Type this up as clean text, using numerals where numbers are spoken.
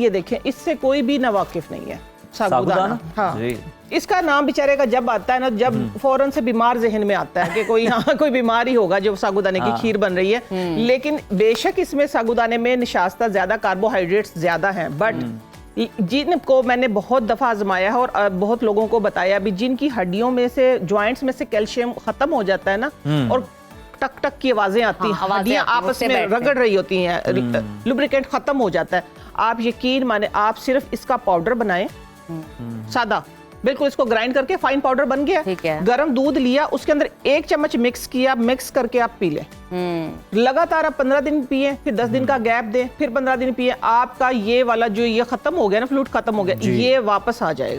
ये देखें, इससे कोई भी ना वाकिफ नहीं है सागुदाना। हाँ जी। इसका नाम बेचारे का जब आता है ना, जब फौरन से बीमार जहन में आता है कि कोई यहाँ कोई बीमारी होगा जो सागुदाने की खीर बन रही है। लेकिन बेशक इसमें सागुदाने में निशास्ता ज्यादा, कार्बोहाइड्रेट्स ज्यादा हैं, बट जिनको मैंने बहुत दफा आजमाया है और बहुत लोगों को बताया भी, जिनकी हड्डियों में से, ज्वाइंट्स में से कैल्शियम खत्म हो जाता है ना, और टक टक की आवाजें आती हैं, हड्डियां आपस में रगड़ रही होती हैं, लुब्रिकेंट खत्म हो जाता है, आप यकीन माने आप सिर्फ इसका पाउडर बनाएं, सादा बिल्कुल, इसको ग्राइंड करके फाइन पाउडर बन गया, गर्म दूध लिया, उसके अंदर 1 चम्मच मिक्स किया, मिक्स करके आप पी लें। लगातार आप 15 दिन पिए, फिर 10 दिन का गैप दें, फिर 15 दिन पिए, आपका ये वाला जो ये खत्म हो गया ना, फ्लूट खत्म हो गया, ये वापस आ जाएगा।